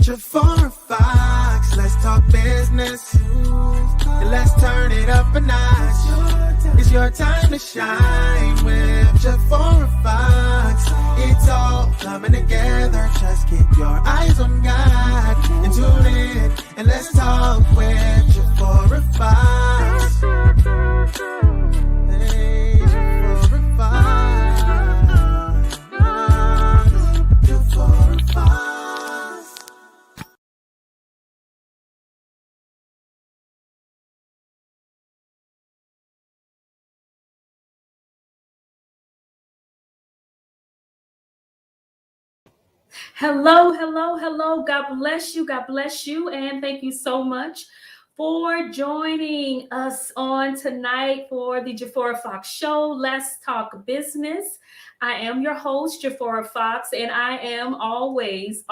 Jafora Fox, let's talk business. And let's turn it up a notch. It's your time to shine with Jafora Fox. It's all coming together. Just keep your eyes on God and tune in. And let's talk with Jafora Fox. Hey, Jafora Fox. Jafora Fox. Hello, hello, hello. God bless you. God bless you. And thank you so much for joining us on tonight for the Jafora Fox Show. Let's talk business. I am your host, Jafora Fox, and I am always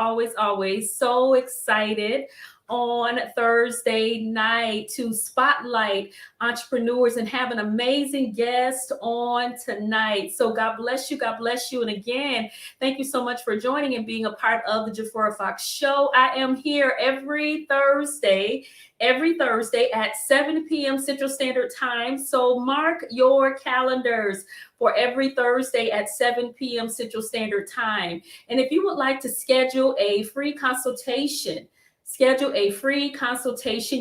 so excited on Thursday night to spotlight entrepreneurs and have an amazing guest on tonight. So God bless you. God bless you. And again, thank you so much for joining and being a part of the Jafora Fox Show. I am here every Thursday at 7 p.m. Central Standard Time. So mark your calendars for every Thursday at 7 p.m. Central Standard Time. And if you would like to schedule a free consultation,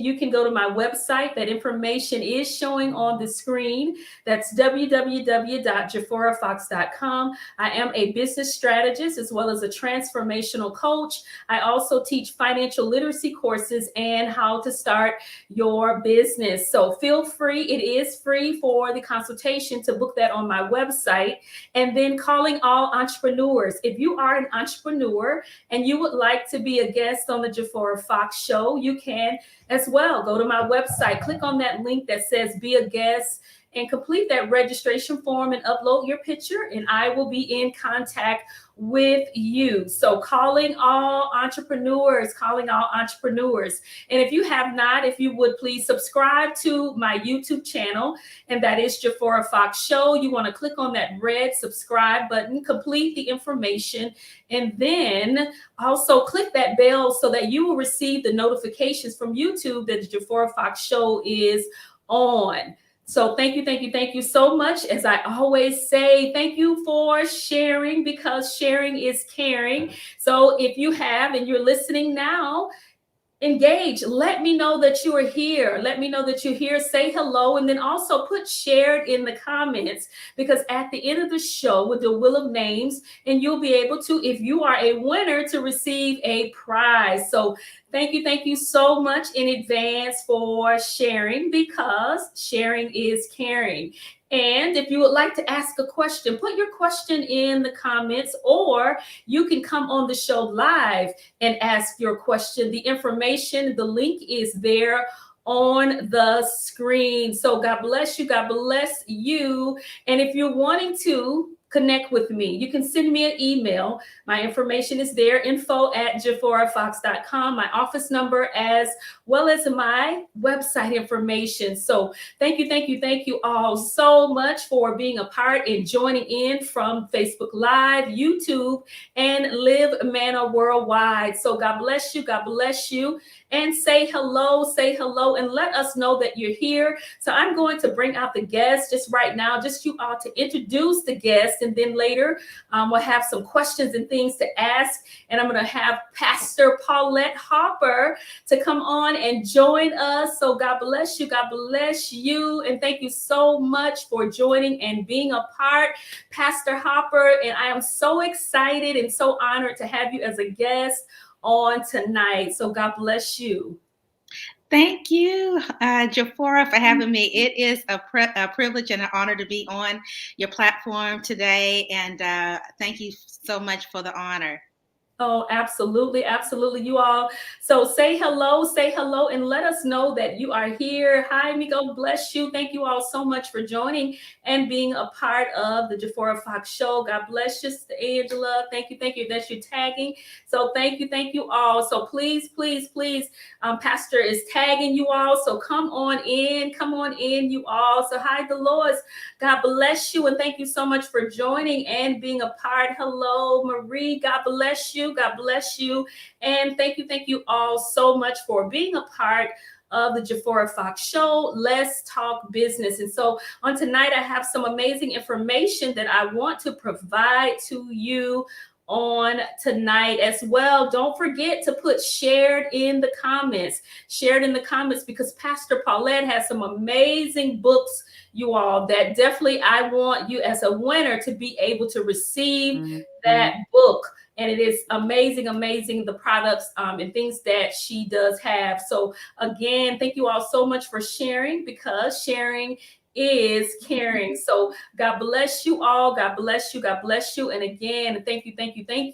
you can go to my website. That information is showing on the screen. That's www.jaforafox.com. I am a business strategist as well as a transformational coach. I also teach financial literacy courses and how to start your business. So feel free, it is free for the consultation to book that on my website. And then calling all entrepreneurs. If you are an entrepreneur and you would like to be a guest on the Jafora Fox Show, you can as well. Go to my website, click on that link that says be a guest, and complete that registration form and upload your picture, and I will be in contact with you. So calling all entrepreneurs. And if you have not, if you would please subscribe to my YouTube channel, and that is Jafora Fox Show. You want to click on that red subscribe button, complete the information, and then also click that bell so that you will receive the notifications from YouTube that the Jafora Fox Show is on. So thank you so much. As I always say, thank you for sharing, because sharing is caring. So if you have and you're listening now, engage. Let me know that you are here. Say hello, and then also put shared in the comments, because at the end of the show, with the wheel of names, and you'll be able to, if you are a winner, to receive a prize. So thank you so much in advance for sharing, because sharing is caring. And if you would like to ask a question, put your question in the comments, or you can come on the show live and ask your question. The information, the link is there on the screen. So God bless you. God bless you. And if you're wanting to connect with me, you can send me an email. My information is there, info@jaforafox.com, my office number, as well as my website information. So thank you all so much for being a part and joining in from Facebook Live, YouTube, and Live Manna Worldwide. So God bless you. And say hello, and let us know that you're here. So I'm going to bring out the guest just right now, just you all to introduce the guest, and then later we'll have some questions and things to ask. And I'm going to have Pastor Paulette Harper to come on and join us. So God bless you, and thank you so much for joining and being a part, Pastor Harper. And I am so excited and so honored to have you as a guest on tonight. So God bless you. Thank you, Jafora, for having me. It is a privilege and an honor to be on your platform today. And thank you so much for the honor. Oh, absolutely. You all. So say hello, and let us know that you are here. Hi, Miko, bless you. Thank you all so much for joining and being a part of the Jafora Fox Show. God bless you, Sister Angela. Thank you. That's you tagging. So thank you all. So please, Pastor is tagging you all. So come on in, you all. So hi, Dolores. God bless you, and thank you so much for joining and being a part. Hello, Marie. God bless you. you. God bless you. And thank you all so much for being a part of the Jafora Fox Show. Let's talk business. And so on tonight, I have some amazing information that I want to provide to you on tonight as well. Don't forget to put shared in the comments, because Pastor Paulette has some amazing books, you all, that definitely I want you as a winner to be able to receive that book. And it is amazing, the products and things that she does have. So again, thank you all so much for sharing, because sharing is caring. So God bless you all. God bless you. God bless you. And again, thank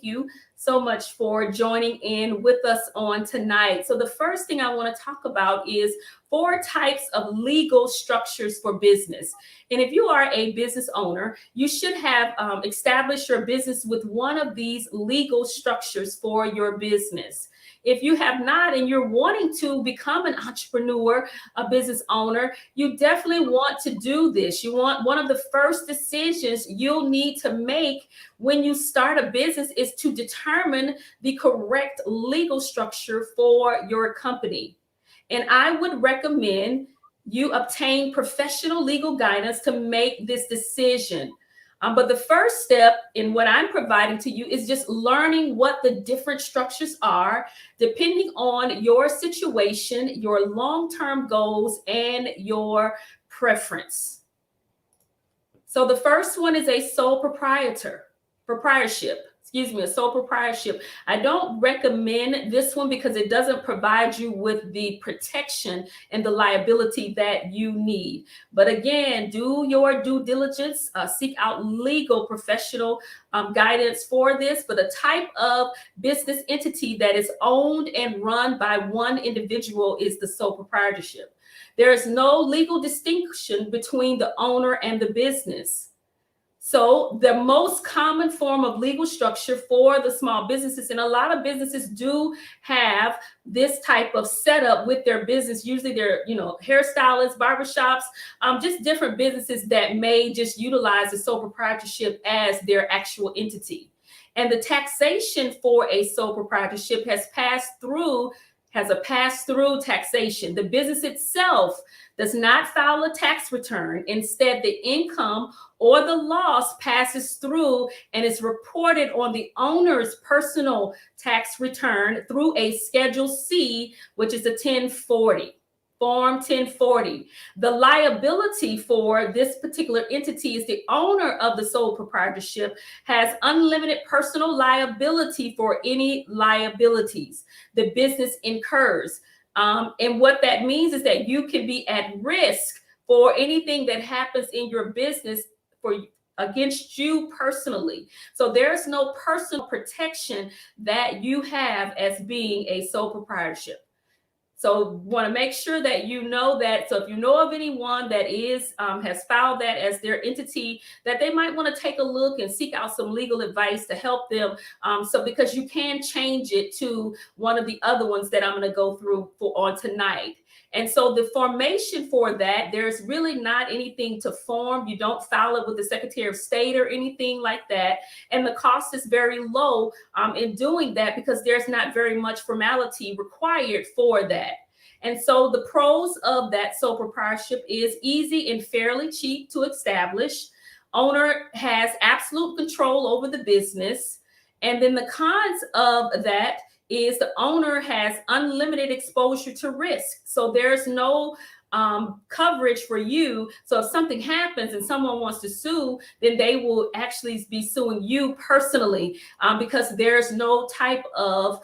you so much for joining in with us on tonight. So the first thing I want to talk about is 4 types of legal structures for business. And if you are a business owner, you should have established your business with one of these legal structures for your business. If you have not and you're wanting to become an entrepreneur, a business owner, you definitely want to do this. You want, one of the first decisions you'll need to make when you start a business is to determine the correct legal structure for your company. And I would recommend you obtain professional legal guidance to make this decision. But the first step in what I'm providing to you is just learning what the different structures are, depending on your situation, your long-term goals, and your preference. So the first one is a sole proprietorship. A sole proprietorship. I don't recommend this one because it doesn't provide you with the protection and the liability that you need. But again, do your due diligence, seek out legal professional guidance for this. But the type of business entity that is owned and run by one individual is the sole proprietorship. There is no legal distinction between the owner and the business. So the most common form of legal structure for the small businesses, and a lot of businesses do have this type of setup with their business. Usually they're, hairstylists, barbershops, just different businesses that may just utilize the sole proprietorship as their actual entity. And the taxation for a sole proprietorship has a pass-through taxation. The business itself does not file a tax return. Instead, the income or the loss passes through and is reported on the owner's personal tax return through a Schedule C, which is a 1040. Form 1040. The liability for this particular entity is the owner of the sole proprietorship has unlimited personal liability for any liabilities the business incurs. And what that means is that you can be at risk for anything that happens in your business against you personally. So there's no personal protection that you have as being a sole proprietorship. So want to make sure that you know that. So if you know of anyone that has filed that as their entity, that they might want to take a look and seek out some legal advice to help them. Because you can change it to one of the other ones that I'm going to go through on tonight. And so the formation for that, there's really not anything to form. You don't file it with the Secretary of State or anything like that. And the cost is very low in doing that because there's not very much formality required for that. And so the pros of that sole proprietorship is easy and fairly cheap to establish. Owner has absolute control over the business. And then the cons of that is the owner has unlimited exposure to risk. So there's no coverage for you. So if something happens and someone wants to sue, then they will actually be suing you personally because there's no type of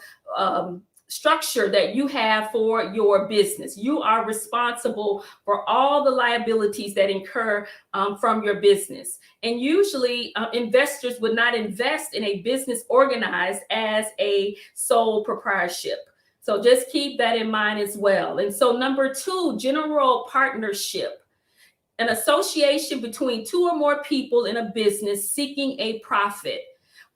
structure that you have for your business. You are responsible for all the liabilities that incur from your business. And usually investors would not invest in a business organized as a sole proprietorship. So just keep that in mind as well. And so number 2, general partnership. An association between 2 or more people in a business seeking a profit.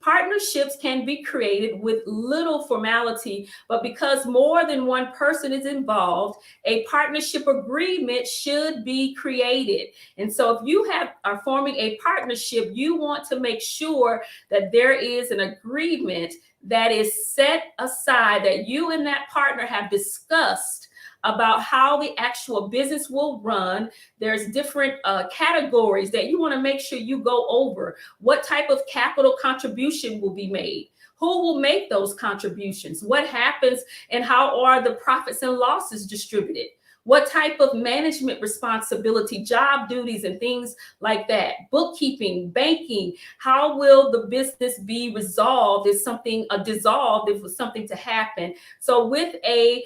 Partnerships can be created with little formality, but because more than one person is involved, a partnership agreement should be created. And so if you are forming a partnership, you want to make sure that there is an agreement that is set aside, that you and that partner have discussed about how the actual business will run. There's different categories that you want to make sure you go over. What type of capital contribution will be made? Who will make those contributions? What happens and how are the profits and losses distributed? What type of management responsibility, job duties, and things like that? Bookkeeping, banking, how will the business be resolved if something dissolved, if it's something to happen? So with a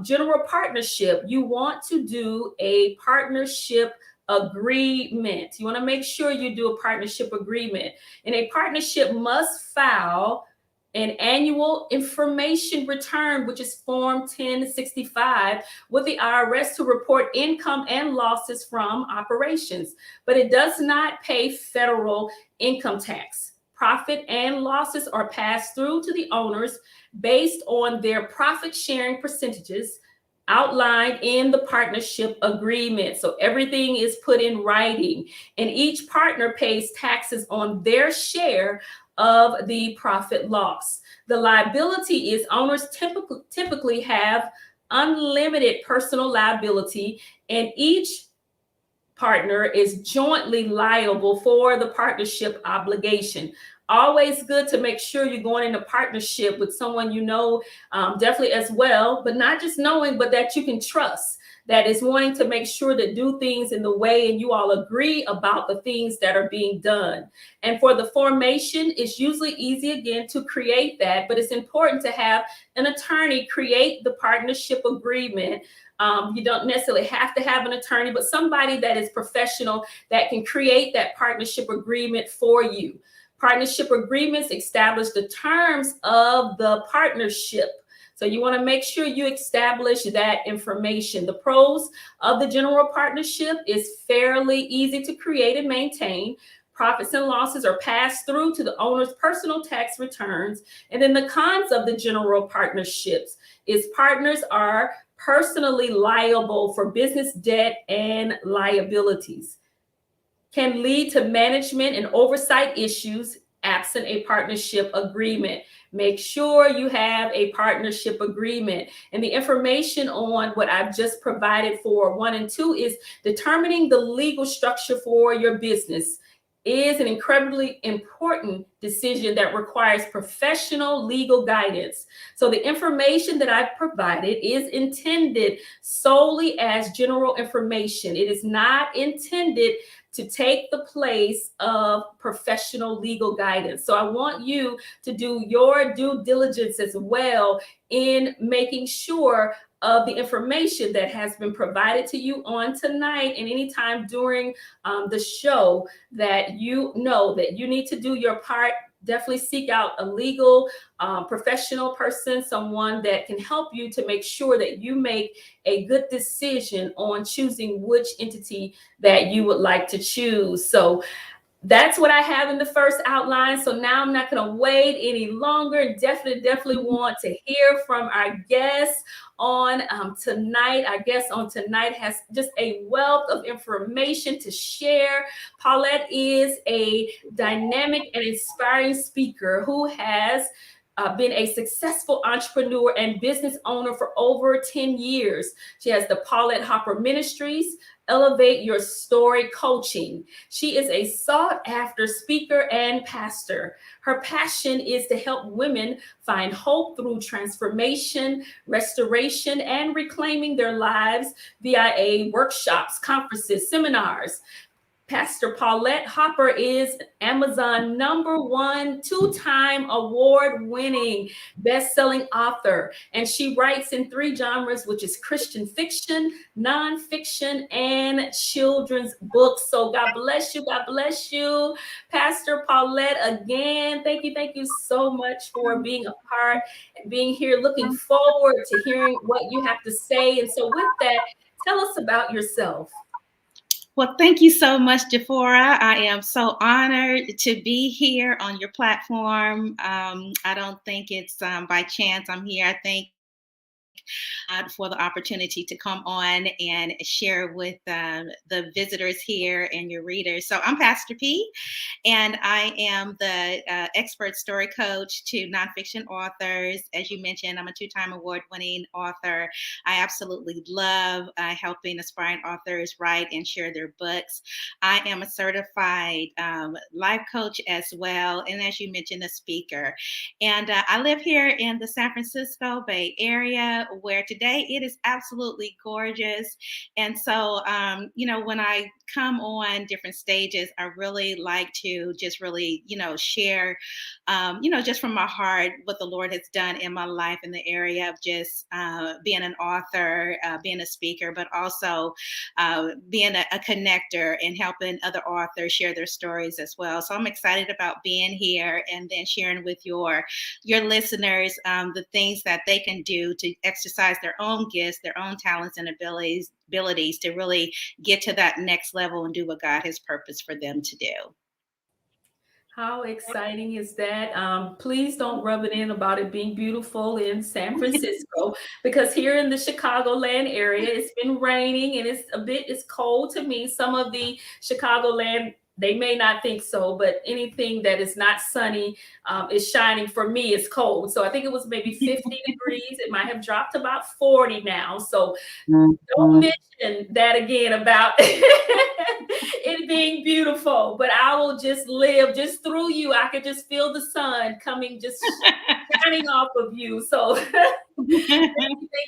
general partnership, you want to do a partnership agreement. You want to make sure you do a partnership agreement. And a partnership must file an annual information return, which is Form 1065, with the IRS to report income and losses from operations. But it does not pay federal income tax. Profit and losses are passed through to the owners based on their profit sharing percentages outlined in the partnership agreement. So everything is put in writing, and each partner pays taxes on their share of the profit loss. The liability is owners typically have unlimited personal liability, and each partner is jointly liable for the partnership obligation. Always good to make sure you're going into partnership with someone you know, definitely as well, but not just knowing, but that you can trust, that is wanting to make sure to do things in the way and you all agree about the things that are being done. And for the formation, it's usually easy again to create that, but it's important to have an attorney create the partnership agreement. You don't necessarily have to have an attorney, but somebody that is professional that can create that partnership agreement for you. Partnership agreements establish the terms of the partnership. So you want to make sure you establish that information. The pros of the general partnership is fairly easy to create and maintain. Profits and losses are passed through to the owner's personal tax returns. And then the cons of the general partnerships is partners are personally liable for business debt and liabilities. Can lead to management and oversight issues absent a partnership agreement. Make sure you have a partnership agreement. And the information on what I've just provided for 1 and 2 is determining the legal structure for your business is an incredibly important decision that requires professional legal guidance. So the information that I've provided is intended solely as general information. It is not intended to take the place of professional legal guidance. So I want you to do your due diligence as well in making sure of the information that has been provided to you on tonight and anytime during the show, that you know that you need to do your part. Definitely seek out a legal professional person, someone that can help you to make sure that you make a good decision on choosing which entity that you would like to choose. So that's what I have in the first outline. So now I'm not going to wait any longer. Definitely want to hear from our guests on tonight. Our guest on tonight has just a wealth of information to share. Paulette is a dynamic and inspiring speaker who has been a successful entrepreneur and business owner for over 10 years. She has the Paulette Harper Ministries, Elevate Your Story Coaching. She is a sought-after speaker and pastor. Her passion is to help women find hope through transformation, restoration, and reclaiming their lives via workshops, conferences, seminars. Pastor Paulette Harper is Amazon #1 two-time award-winning best-selling author, and she writes in 3 genres, which is Christian fiction, nonfiction, and children's books. So God bless you, Pastor Paulette. Again, thank you so much for being a part and being here. Looking forward to hearing what you have to say. And so with that, tell us about yourself. Well, thank you so much, Jafora. I am so honored to be here on your platform. I don't think it's by chance I'm here. I think for the opportunity to come on and share with the visitors here and your readers. So I'm Pastor P, and I am the expert story coach to nonfiction authors. As you mentioned, I'm a two-time award-winning author. I absolutely love helping aspiring authors write and share their books. I am a certified life coach as well, and as you mentioned, a speaker. And I live here in the San Francisco Bay Area, where today it is absolutely gorgeous. And so, when I come on different stages, I really like to just really, share, just from my heart what the Lord has done in my life in the area of just being an author, being a speaker, but also being a connector and helping other authors share their stories as well. So I'm excited about being here and then sharing with your listeners the things that they can do to exercise their own gifts, their own talents and abilities to really get to that next level and do what God has purposed for them to do. How exciting is that? Please don't rub it in about it being beautiful in San Francisco, because here in the Chicagoland area, it's been raining and it's cold to me. Some of the Chicagoland, they may not think so, but anything that is not sunny is shining. For me, it's cold. So I think it was maybe 50 degrees. It might have dropped to about 40 now. So don't mention that again about it being beautiful, but I will just live just through you. I could just feel the sun coming, just shining off of you. So thank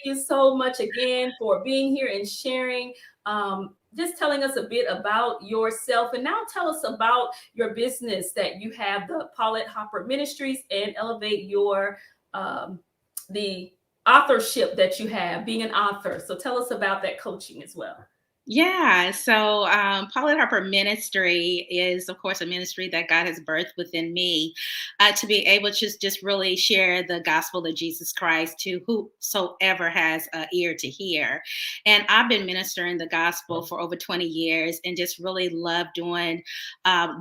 you so much again for being here and sharing, just telling us a bit about yourself. And now tell us about your business that you have, the Paulette Harper Ministries, and elevate your the authorship that you have, being an author. So tell us about that coaching as well. Yeah, so Paulette Harper Ministry is, of course, a ministry that God has birthed within me to be able to just really share the gospel of Jesus Christ to whosoever has an ear to hear. And I've been ministering the gospel for over 20 years and just really love doing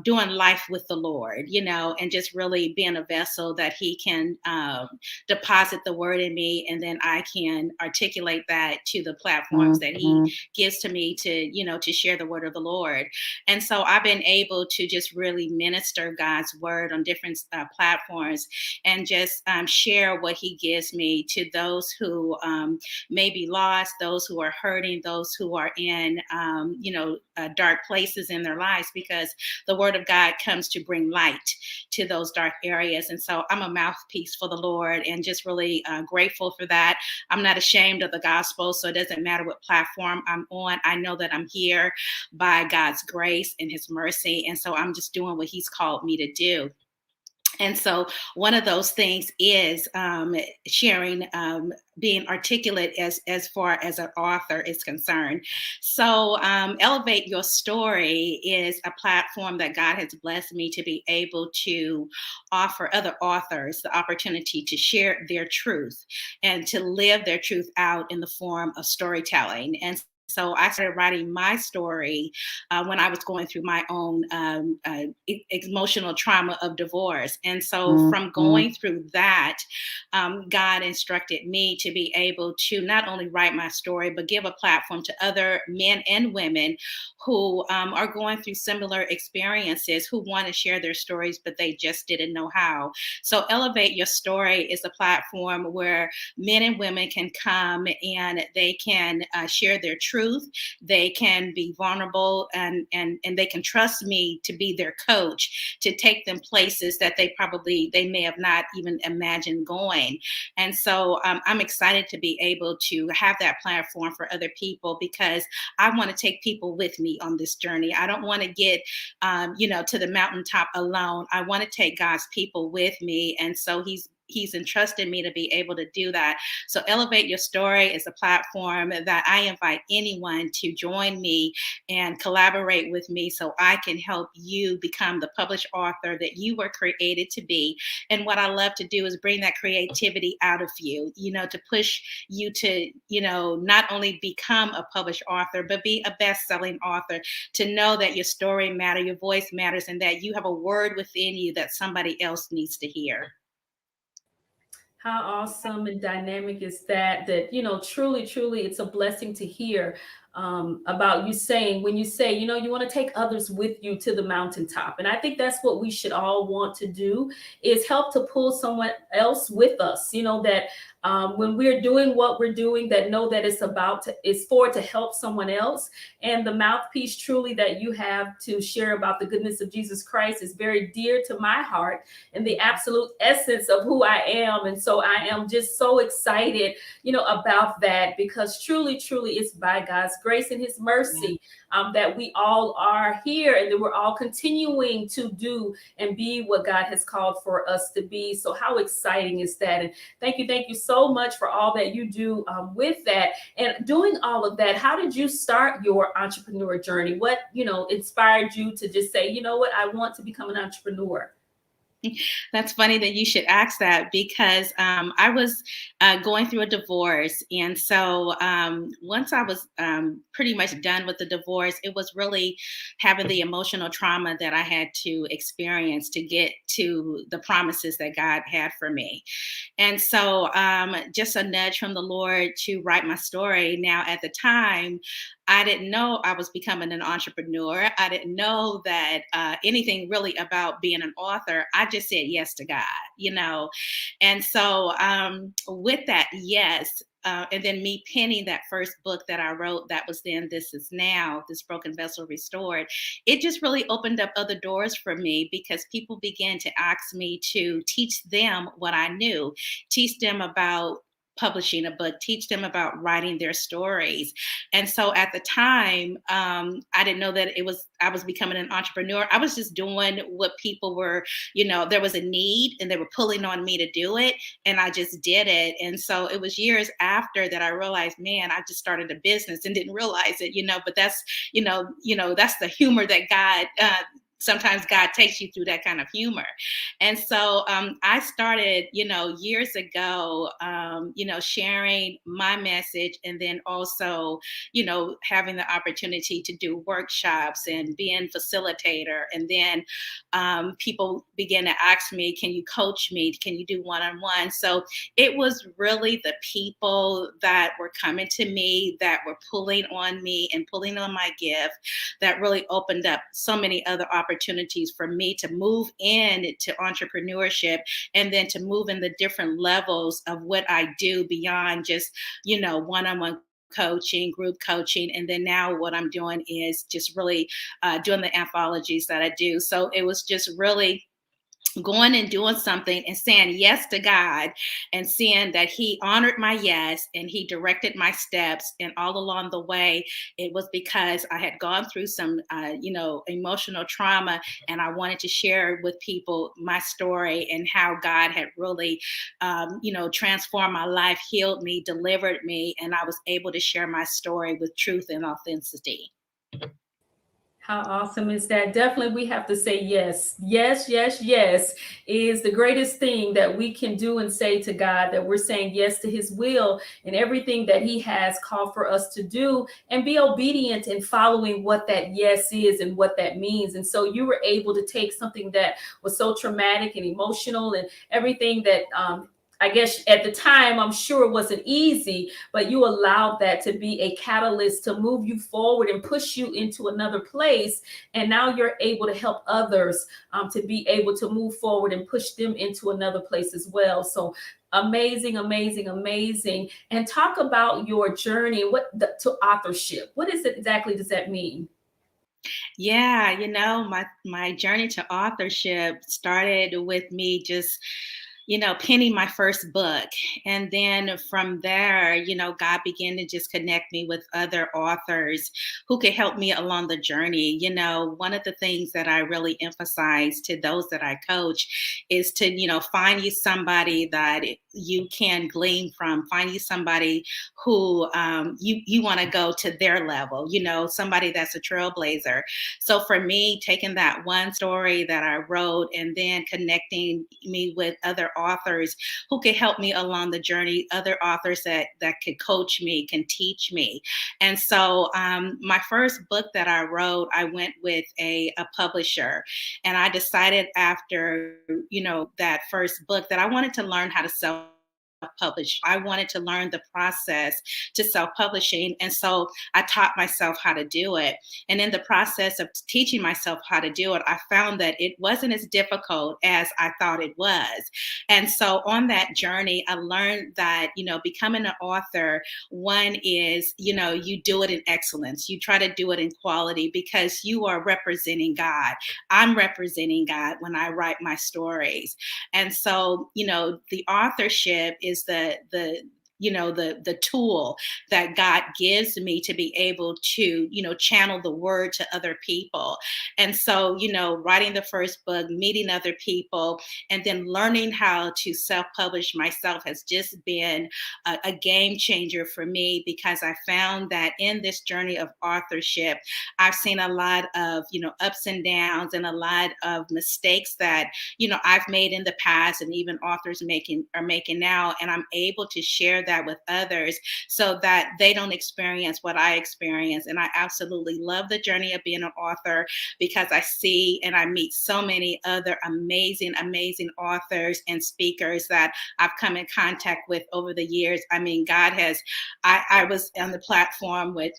life with the Lord, and just really being a vessel that He can deposit the word in me, and then I can articulate that to the platforms that He gives to me to share the word of the Lord. And so I've been able to just really minister God's word on different platforms and just share what He gives me to those who may be lost, those who are hurting, those who are in dark places in their lives, because the word of God comes to bring light to those dark areas. And so I'm a mouthpiece for the Lord, and just really grateful for that. I'm not ashamed of the gospel, so it doesn't matter what platform I'm on. I know that I'm here by God's grace and His mercy. And so I'm just doing what He's called me to do. And so one of those things is sharing, being articulate as far as an author is concerned. So Elevate Your Story is a platform that God has blessed me to be able to offer other authors the opportunity to share their truth and to live their truth out in the form of storytelling. And so I started writing my story when I was going through my own emotional trauma of divorce. And so from going through that, God instructed me to be able to not only write my story, but give a platform to other men and women who are going through similar experiences, who want to share their stories, but they just didn't know how. So Elevate Your Story is a platform where men and women can come and they can share their truth. They can be vulnerable, and they can trust me to be their coach, to take them places that they may have not even imagined going. And so I'm excited to be able to have that platform for other people, because I want to take people with me on this journey. I don't want to get to the mountaintop alone. I want to take God's people with me. And so He's he's entrusted me to be able to do that. So Elevate Your Story is a platform that I invite anyone to join me and collaborate with me so I can help you become the published author that you were created to be. And what I love to do is bring that creativity out of you, to push you to, not only become a published author, but be a best-selling author, to know that your story matters, your voice matters, and that you have a word within you that somebody else needs to hear. How awesome and dynamic is that? Truly, truly, it's a blessing to hear about you saying, when you say, you want to take others with you to the mountaintop. And I think that's what we should all want to do, is help to pull someone else with us, that when we're doing what we're doing, that know that it's for to help someone else. And the mouthpiece truly that you have to share about the goodness of Jesus Christ is very dear to my heart and the absolute essence of who I am. And so I am just so excited, about that, because truly, truly it's by God's grace and his mercy that we all are here, and that we're all continuing to do and be what God has called for us to be. So how exciting is that? And thank you so much for all that you do with that. And doing all of that, how did you start your entrepreneur journey? What, inspired you to just say, you know what, I want to become an entrepreneur? That's funny that you should ask that, because I was going through a divorce. And so once I was pretty much done with the divorce, it was really having the emotional trauma that I had to experience to get to the promises that God had for me. And so just a nudge from the Lord to write my story. Now, at the time, I didn't know I was becoming an entrepreneur. I didn't know that anything really about being an author. I just said yes to God, And so with that, yes. And then me penning that first book that I wrote, that was then This Is Now, This Broken Vessel Restored. It just really opened up other doors for me, because people began to ask me to teach them what I knew, teach them about publishing a book, teach them about writing their stories. And so at the time, I didn't know that I was becoming an entrepreneur. I was just doing what people were, there was a need and they were pulling on me to do it. And I just did it. And so it was years after that I realized, man, I just started a business and didn't realize it, but that's, that's the humor that God, sometimes God takes you through that kind of humor. And so I started, years ago, sharing my message, and then also, having the opportunity to do workshops and being facilitator. And then people began to ask me, can you coach me? Can you do one-on-one? So it was really the people that were coming to me, that were pulling on me and pulling on my gift, that really opened up so many other opportunities for me to move into entrepreneurship, and then to move in the different levels of what I do beyond just, one-on-one coaching, group coaching. And then now what I'm doing is just really doing the anthologies that I do. So it was just really going and doing something and saying yes to God, and seeing that he honored my yes and he directed my steps. And all along the way, it was because I had gone through some, emotional trauma, and I wanted to share with people my story and how God had really, transformed my life, healed me, delivered me. And I was able to share my story with truth and authenticity. How awesome is that? Definitely, we have to say yes. Yes, yes, yes is the greatest thing that we can do and say to God, that we're saying yes to his will and everything that he has called for us to do, and be obedient in following what that yes is and what that means. And so you were able to take something that was so traumatic and emotional and everything that, I guess at the time, I'm sure it wasn't easy, but you allowed that to be a catalyst to move you forward and push you into another place. And now you're able to help others to be able to move forward and push them into another place as well. So amazing, amazing, amazing. And talk about your journey to authorship. What exactly does that mean? Yeah, my journey to authorship started with me just penning my first book. And then from there, God began to just connect me with other authors who could help me along the journey. One of the things that I really emphasize to those that I coach is to, find you somebody that you can glean from, find you somebody who you want to go to their level, somebody that's a trailblazer. So for me, taking that one story that I wrote and then connecting me with other authors who could help me along the journey, other authors that could coach me, can teach me. And so my first book that I wrote, I went with a publisher, and I decided after, that first book that I wanted to learn how to self-publish. I wanted to learn the process to self-publishing. And so I taught myself how to do it. And in the process of teaching myself how to do it, I found that it wasn't as difficult as I thought it was. And so on that journey, I learned that, becoming an author, one is, you do it in excellence. You try to do it in quality because you are representing God. I'm representing God when I write my stories. And so, the authorship is the tool that God gives me to be able to, channel the word to other people. And so, writing the first book, meeting other people, and then learning how to self-publish myself has just been a game changer for me, because I found that in this journey of authorship, I've seen a lot of, ups and downs and a lot of mistakes that, I've made in the past and even authors are making now. And I'm able to share that with others so that they don't experience what I experience. And I absolutely love the journey of being an author, because I see and I meet so many other amazing, amazing authors and speakers that I've come in contact with over the years. I mean, I was on the platform with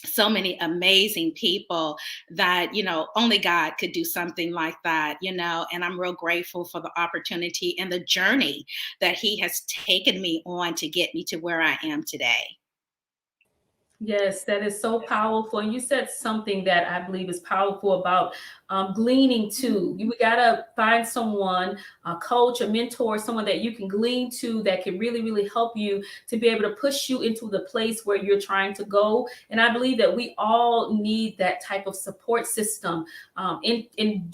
so many amazing people that, only God could do something like that, and I'm real grateful for the opportunity and the journey that He has taken me on to get me to where I am today. Yes, that is so powerful. And you said something that I believe is powerful about gleaning to. We got to find someone, a coach, a mentor, someone that you can glean to that can really, really help you to be able to push you into the place where you're trying to go. And I believe that we all need that type of support system in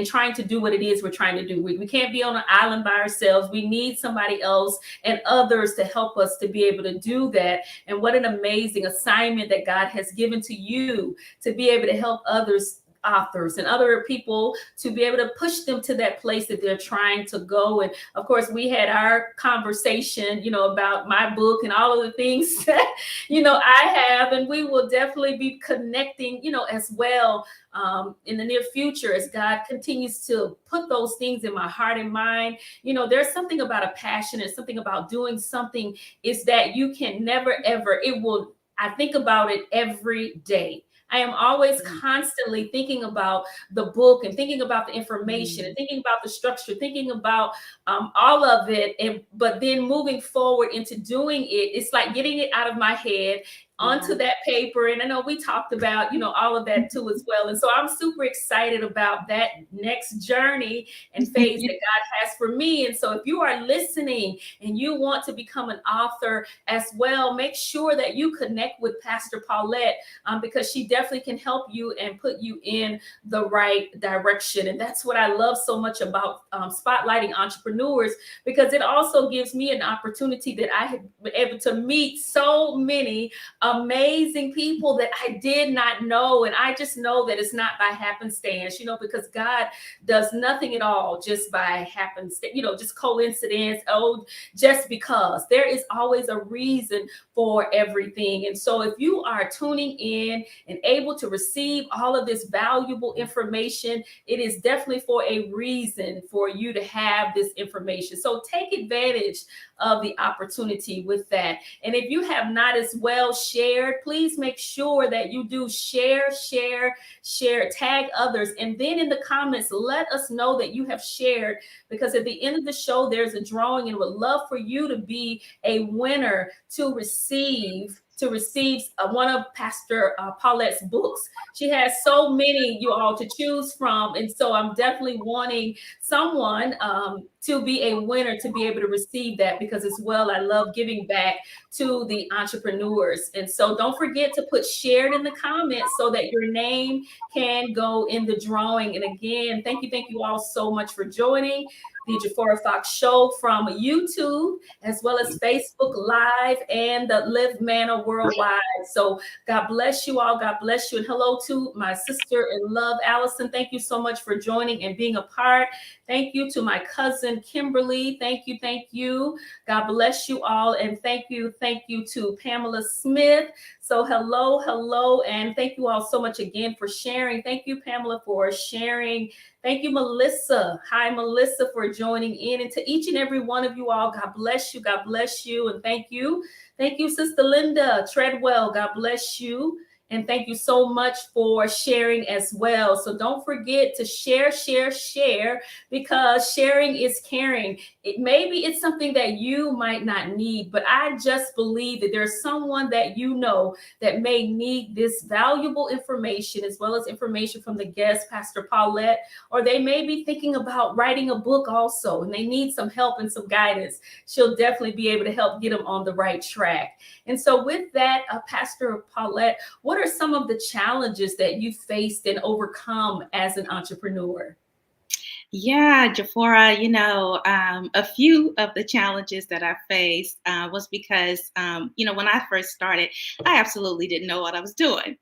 trying to do what it is we're trying to do. We can't be on an island by ourselves. We need somebody else and others to help us to be able to do that. And what an amazing assignment that God has given to you to be able to help others, authors and other people, to be able to push them to that place that they're trying to go. And of course, we had our conversation, about my book and all of the things that, I have, and we will definitely be connecting, as well, in the near future, as God continues to put those things in my heart and mind. There's something about a passion and something about doing something is that you can never, ever, I think about it every day. I am always constantly thinking about the book and thinking about the information and thinking about the structure, thinking about all of it. But then moving forward into doing it, it's like getting it out of my head onto that paper. And I know we talked about, all of that too as well. And so I'm super excited about that next journey and phase that God has for me. And so if you are listening and you want to become an author as well, make sure that you connect with Pastor Paulette, because she definitely can help you and put you in the right direction. And that's what I love so much about spotlighting entrepreneurs, because it also gives me an opportunity that I have been able to meet so many amazing people that I did not know. And I just know that it's not by happenstance, because God does nothing at all just by happenstance, just coincidence. Just because. There is always a reason for everything. And so if you are tuning in and able to receive all of this valuable information, it is definitely for a reason for you to have this information. So take advantage of the opportunity with that. And if you have not as well shared, please make sure that you do share, tag others. And then in the comments, let us know that you have shared, because at the end of the show, there's a drawing, and would love for you to be a winner to receive to receive one of Pastor Paulette's books. She has so many, you all, to choose from. And so I'm definitely wanting someone to be a winner, to be able to receive that, because as well, I love giving back to the entrepreneurs. And so don't forget to put shared in the comments so that your name can go in the drawing. And again, thank you all so much for joining the Jafora Fox Show from YouTube, as well as Facebook Live and the Live Manna Worldwide. So God bless you all. God bless you. And hello to my sister in love, Allison. Thank you so much for joining and being a part. Thank you to my cousin, Kimberly. Thank you. Thank you. God bless you all. And thank you to Pamela Smith. So hello. And thank you all so much again for sharing. Thank you, Pamela, for sharing. Thank you, Melissa. Hi, Melissa, for joining in. And to each and every one of you all, God bless you. God bless you. And thank you. Thank you, Sister Linda Treadwell. God bless you. And thank you so much for sharing as well. So don't forget to share, because sharing is caring. Maybe it's something that you might not need, but I just believe that there's someone that you know that may need this valuable information, as well as information from the guest, Pastor Paulette, or they may be thinking about writing a book also, and they need some help and some guidance. She'll definitely be able to help get them on the right track. And so with that, Pastor Paulette, what are some of the challenges that you faced and overcome as an entrepreneur? Yeah, Jafora, a few of the challenges that I faced was because, when I first started, I absolutely didn't know what I was doing.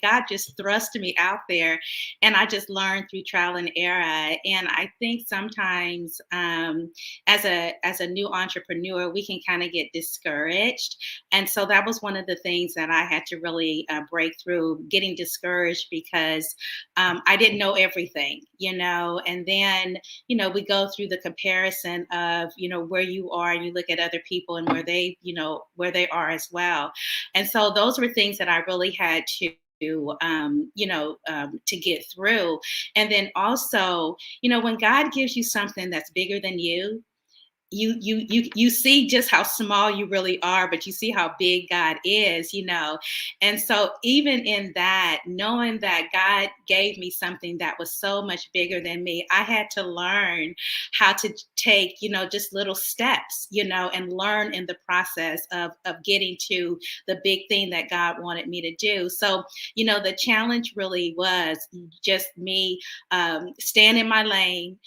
God just thrust me out there, and I just learned through trial and error. And I think sometimes as a new entrepreneur, we can kind of get discouraged. And so that was one of the things that I had to really break through, getting discouraged because I didn't know everything, and then, we go through the comparison of, where you are, and you look at other people and where they are as well. And so those were things that I really had to get through. And then also, when God gives you something that's bigger than you, you see just how small you really are, but you see how big God is, And so even in that, knowing that God gave me something that was so much bigger than me, I had to learn how to take, just little steps, and learn in the process of getting to the big thing that God wanted me to do. So, the challenge really was just me staying in my lane,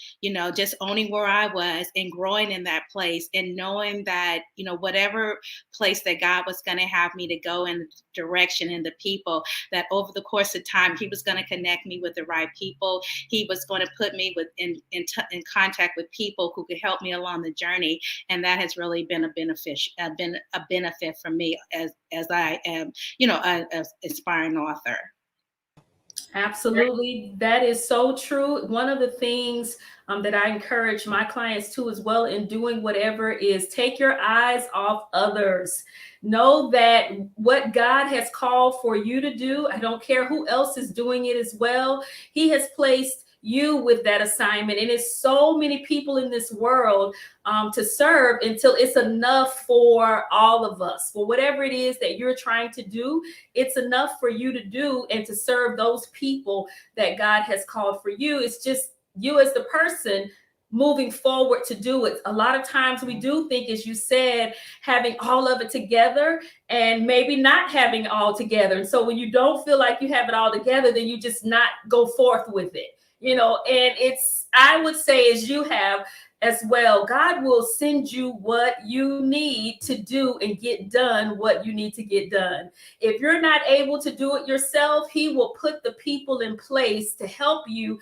just owning where I was and growing in that place, and knowing that, whatever place that God was going to have me to go in, the direction and the people, that over the course of time, he was going to connect me with the right people. He was going to put me in contact with people who could help me along the journey. And that has really been a benefit for me as I am, an aspiring author. Absolutely. That is so true. One of the things that I encourage my clients to as well in doing whatever is take your eyes off others. Know that what God has called for you to do, I don't care who else is doing it as well. He has placed you with that assignment. And it's so many people in this world to serve until it's enough for all of us. For whatever it is that you're trying to do, it's enough for you to do and to serve those people that God has called for you. It's just you as the person moving forward to do it. A lot of times we do think, as you said, having all of it together and maybe not having it all together. And so when you don't feel like you have it all together, then you just not go forth with it. And I would say, as you have as well, God will send you what you need to do and get done what you need to get done. If you're not able to do it yourself, he will put the people in place to help you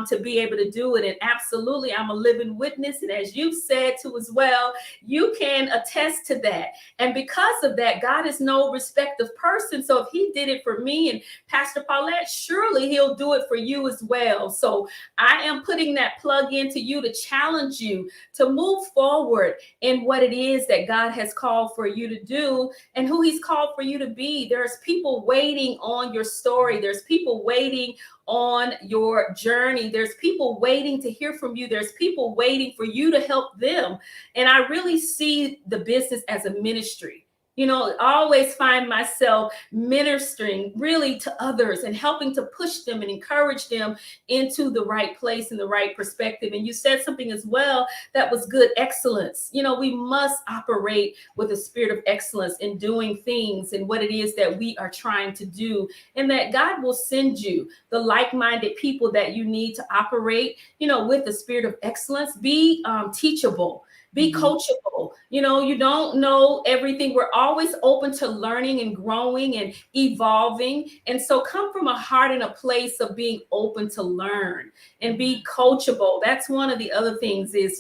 to be able to do it. And absolutely, I'm a living witness. And as you've said too as well, you can attest to that. And because of that, God is no respect of person. So if he did it for me and Pastor Paulette, surely he'll do it for you as well. So I am putting that plug into you to challenge you to move forward in what it is that God has called for you to do and who he's called for you to be. There's people waiting on your story. There's people waiting on your journey. There's people waiting to hear from you. There's people waiting for you to help them. And I really see the business as a ministry. I always find myself ministering really to others and helping to push them and encourage them into the right place and the right perspective. And you said something as well that was good: excellence. We must operate with a spirit of excellence in doing things and what it is that we are trying to do, and that God will send you the like-minded people that you need to operate, with the spirit of excellence. Be teachable. Be coachable. You don't know everything. We're always open to learning and growing and evolving. And so come from a heart and a place of being open to learn and be coachable. That's one of the other things is,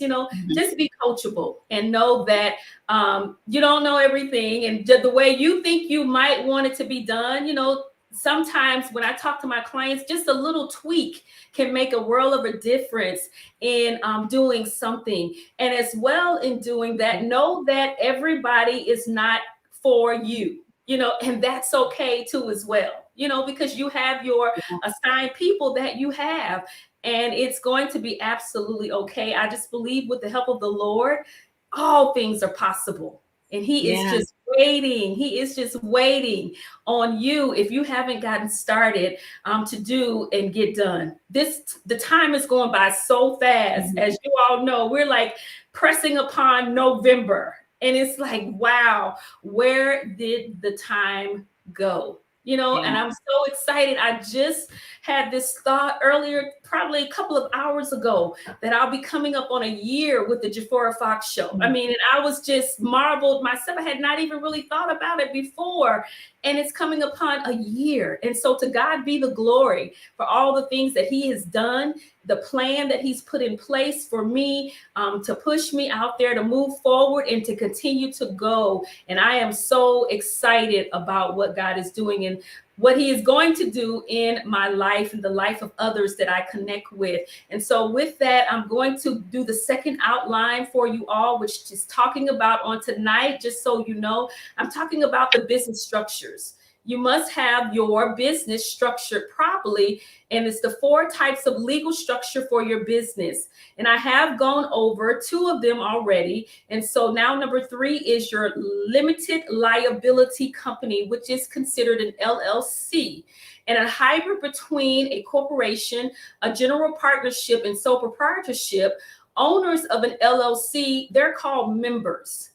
just be coachable and know that you don't know everything. And the way you think you might want it to be done, sometimes when I talk to my clients, just a little tweak can make a world of a difference in doing something. And as well in doing that, know that everybody is not for you, and that's okay too as well, because you have your assigned people that you have, and it's going to be absolutely okay. I just believe with the help of the Lord, all things are possible. And he is just waiting. He is just waiting on you, if you haven't gotten started, to do and get done. The time is going by so fast. As you all know, we're like pressing upon November. And it's like, wow, where did the time go? And I'm so excited. I just had this thought earlier, probably a couple of hours ago, that I'll be coming up on a year with the Jafora Fox Show. I mean, and I was just marveled myself. I had not even really thought about it before. And it's coming upon a year. And so to God be the glory for all the things that he has done, the plan that he's put in place for me, to push me out there to move forward and to continue to go. And I am so excited about what God is doing and what he is going to do in my life and the life of others that I connect with. And so with that, I'm going to do the second outline for you all, which is talking about on tonight, just so you know, I'm talking about the business structures. You must have your business structured properly. And it's the 4 types of legal structure for your business. And I have gone over 2 of them already. And so now number 3 is your limited liability company, which is considered an LLC, and a hybrid between a corporation, a general partnership, and sole proprietorship. Owners of an LLC, they're called members.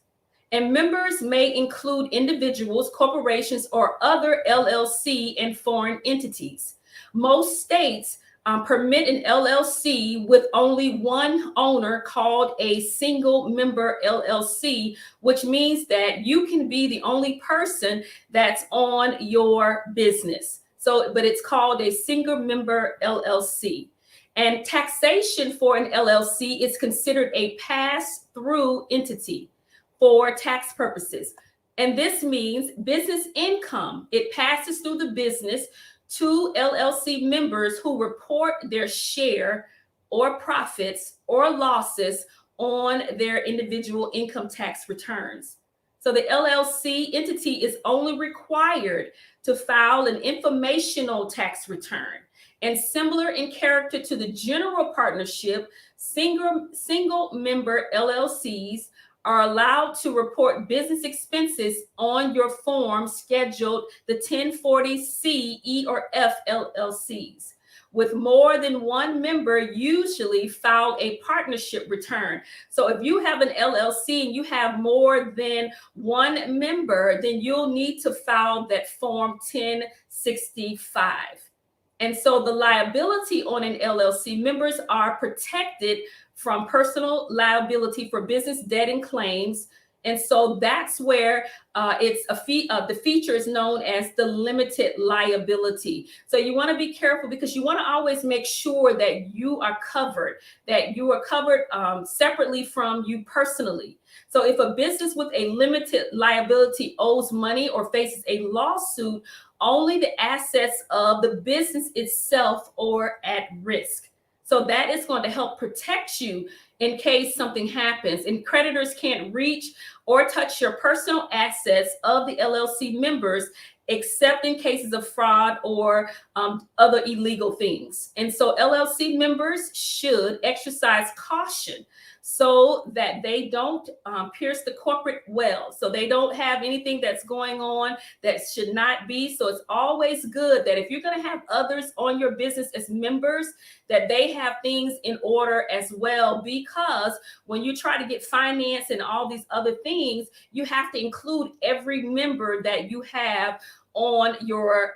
And members may include individuals, corporations, or other LLC and foreign entities. Most states permit an LLC with only one owner, called a single member LLC, which means that you can be the only person that's on your business. So, but it's called a single member LLC. And taxation for an LLC is considered a pass-through entity for tax purposes. And this means business income. It passes through the business to LLC members who report their share or profits or losses on their individual income tax returns. So the LLC entity is only required to file an informational tax return. And similar in character to the general partnership, single member LLCs are allowed to report business expenses on your form scheduled the 1040C, E, or F LLCs. With more than one member, usually file a partnership return. So if you have an LLC and you have more than one member, then you'll need to file that form 1065. And so the liability on an LLC, members are protected from personal liability for business debt and claims. And so that's where the feature is known as the limited liability. So you want to be careful, because you want to always make sure that you are covered, separately from you personally. So if a business with a limited liability owes money or faces a lawsuit, only the assets of the business itself are at risk. So that is going to help protect you in case something happens, and creditors can't reach or touch your personal assets of the LLC members, except in cases of fraud or other illegal things. And so LLC members should exercise caution so that they don't pierce the corporate well. So they don't have anything that's going on that should not be. So it's always good that if you're going to have others on your business as members, that they have things in order as well, because when you try to get finance and all these other things, you have to include every member that you have on your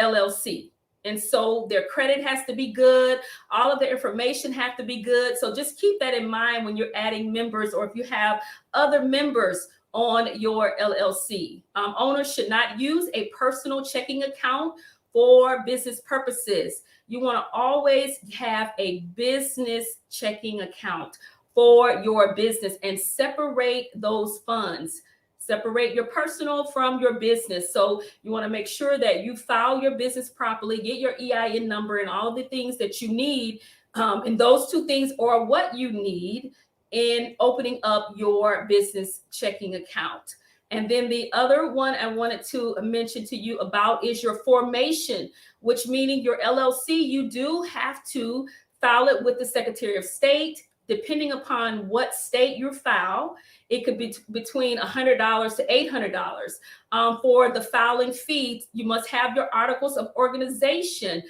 LLC. And so their credit has to be good. All of the information have to be good. So just keep that in mind when you're adding members, or if you have other members on your LLC. Owners should not use a personal checking account for business purposes. You want to always have a business checking account for your business and separate those funds. Separate your personal from your business. So you want to make sure that you file your business properly, get your EIN number and all the things that you need. And those two things are what you need in opening up your business checking account. And then the other one I wanted to mention to you about is your formation, which meaning your LLC, you do have to file it with the Secretary of State. Depending upon what state you file, it could be between $100 to $800. For the filing fee, you must have your articles of organization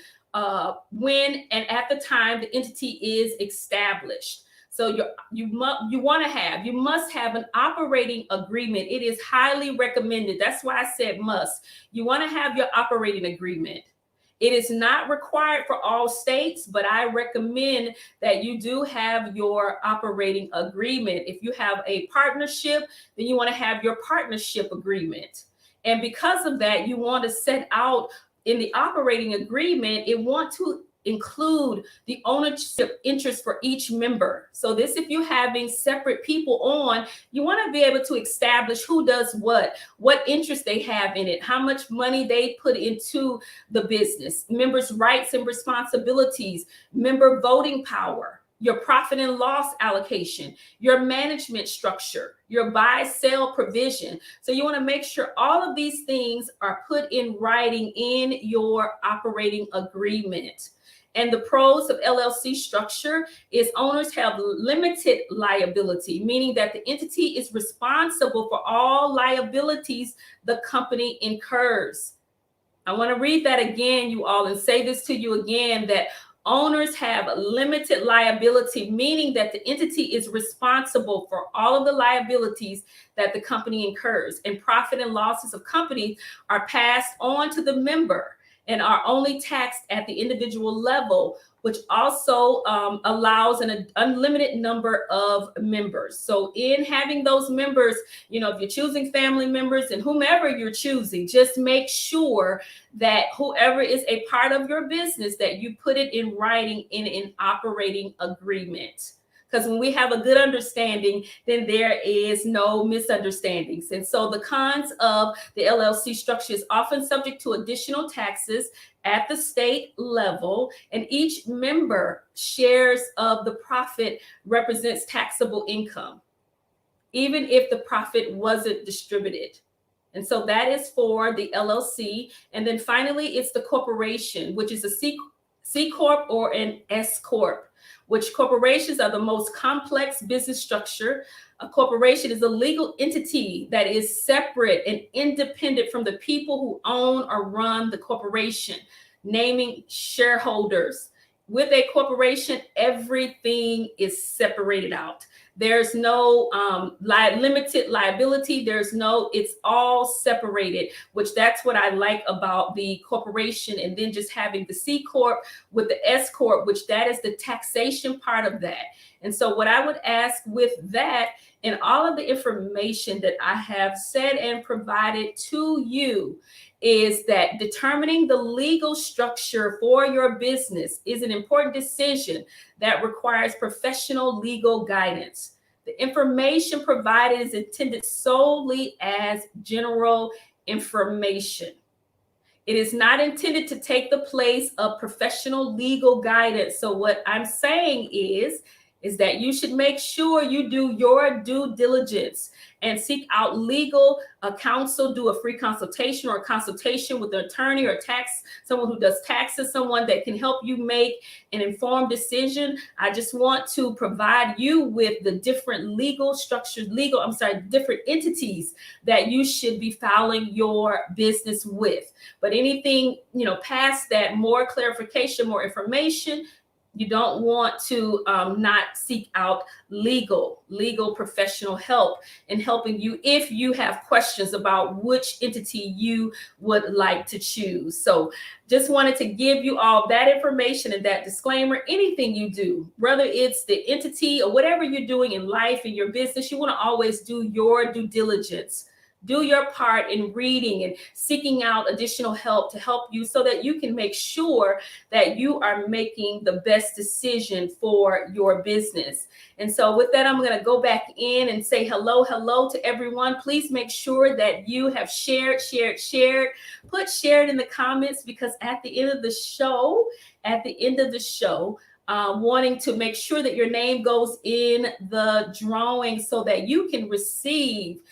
when and at the time the entity is established. So you must have an operating agreement. It is highly recommended. That's why I said must. You want to have your operating agreement. It is not required for all states, but I recommend that you do have your operating agreement. If you have a partnership, then you want to have your partnership agreement. And because of that, you want to set out in the operating agreement, it want to include the ownership interest for each member. So this, if you're having separate people on, you want to be able to establish who does what interest they have in it, how much money they put into the business, members' rights and responsibilities, member voting power, your profit and loss allocation, your management structure, your buy-sell provision. So you want to make sure all of these things are put in writing in your operating agreement. And the pros of LLC structure is owners have limited liability, meaning that the entity is responsible for all liabilities the company incurs. I want to read that again, you all, and say this to you again, that owners have limited liability, meaning that the entity is responsible for all of the liabilities that the company incurs, and profit and losses of companies are passed on to the member and are only taxed at the individual level, which also allows an unlimited number of members. So in having those members, if you're choosing family members and whomever you're choosing, just make sure that whoever is a part of your business, that you put it in writing in an operating agreement. Because when we have a good understanding, then there is no misunderstandings. And so the cons of the LLC structure is often subject to additional taxes at the state level, and each member shares of the profit represents taxable income, even if the profit wasn't distributed. And so that is for the LLC. And then finally, it's the corporation, which is a C Corp or an S Corp, which corporations are the most complex business structure. A corporation is a legal entity that is separate and independent from the people who own or run the corporation, naming shareholders. With a corporation, everything is separated out. There's no limited liability. It's all separated, which that's what I like about the corporation. And then just having the C Corp with the S Corp, which that is the taxation part of that. And so what I would ask with that and all of the information that I have said and provided to you is that determining the legal structure for your business is an important decision that requires professional legal guidance. The information provided is intended solely as general information. It is not intended to take the place of professional legal guidance. So what I'm saying is is that you should make sure you do your due diligence and seek out legal counsel, do a free consultation or a consultation with an attorney or someone who does taxes, someone that can help you make an informed decision. I just want to provide you with the different legal structures, different entities that you should be filing your business with. But anything, past that, more clarification, more information, you don't want to not seek out legal professional help in helping you if you have questions about which entity you would like to choose. So just wanted to give you all that information and that disclaimer. Anything you do, whether it's the entity or whatever you're doing in life, in your business, you want to always do your due diligence. Do your part in reading and seeking out additional help to help you so that you can make sure that you are making the best decision for your business. And so with that, I'm going to go back in and say hello to everyone. Please make sure that you have shared. Put shared in the comments, because at the end of the show, wanting to make sure that your name goes in the drawing so that you can receive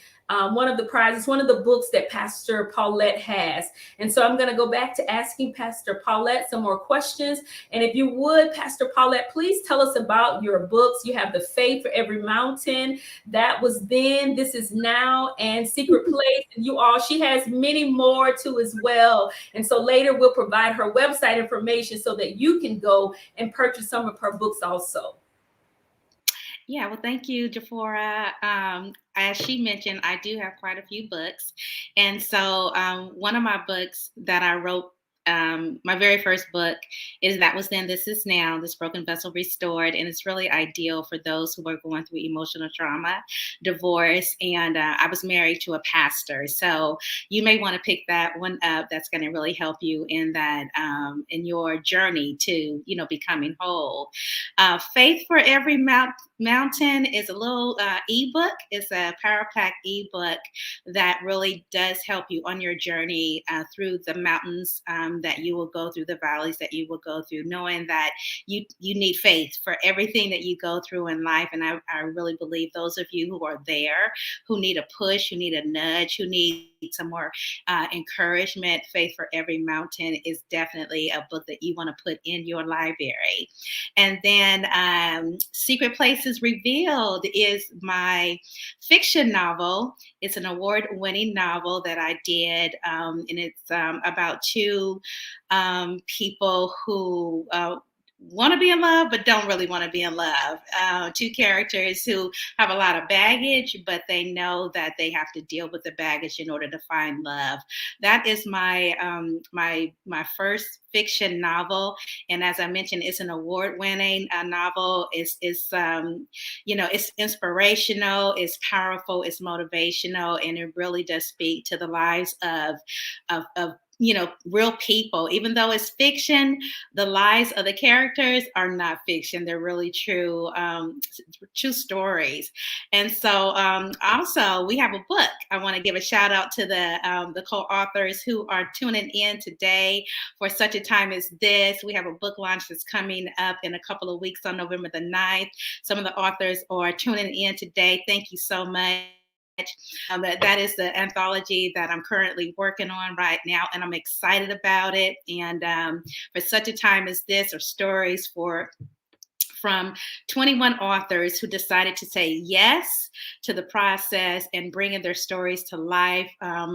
one of the prizes, one of the books that Pastor Paulette has. And so I'm going to go back to asking Pastor Paulette some more questions. And if you would, Pastor Paulette, please tell us about your books. You have The Faith for Every Mountain. That was then, This Is Now, and Secret Place. And she has many more too as well. And so later we'll provide her website information so that you can go and purchase some of her books also. Yeah, well, thank you, Jafora. As she mentioned, I do have quite a few books. And so one of my books that I wrote, my very first book, is That Was Then, This Is Now, This Broken Vessel Restored. And it's really ideal for those who are going through emotional trauma, divorce, and I was married to a pastor. So you may want to pick that one up. That's going to really help you in that, in your journey to, becoming whole. Faith for Every Mountain is a little ebook. It's a power pack ebook that really does help you on your journey through the mountains that you will go through, the valleys that you will go through, knowing that you need faith for everything that you go through in life. And I really believe those of you who are there, who need a push, who need a nudge, who need some more encouragement, Faith for Every Mountain is definitely a book that you want to put in your library. And then Secret Places Revealed is my fiction novel. It's an award-winning novel that I did, and it's about two people who want to be in love but don't really want to be in love. Two characters who have a lot of baggage, but they know that they have to deal with the baggage in order to find love. That is my my first fiction novel, and as I mentioned, it's an award-winning novel. It's it's inspirational, it's powerful, it's motivational, and it really does speak to the lives of real people. Even though it's fiction, the lives of the characters are not fiction. They're really true stories. And so also we have a book. I want to give a shout out to the co-authors who are tuning in today for such a time as this. We have a book launch that's coming up in a couple of weeks on November the 9th. Some of the authors are tuning in today. Thank you so much. That is the anthology that I'm currently working on right now, and I'm excited about it. And for such a time as this, are stories from 21 authors who decided to say yes to the process and bringing their stories to life,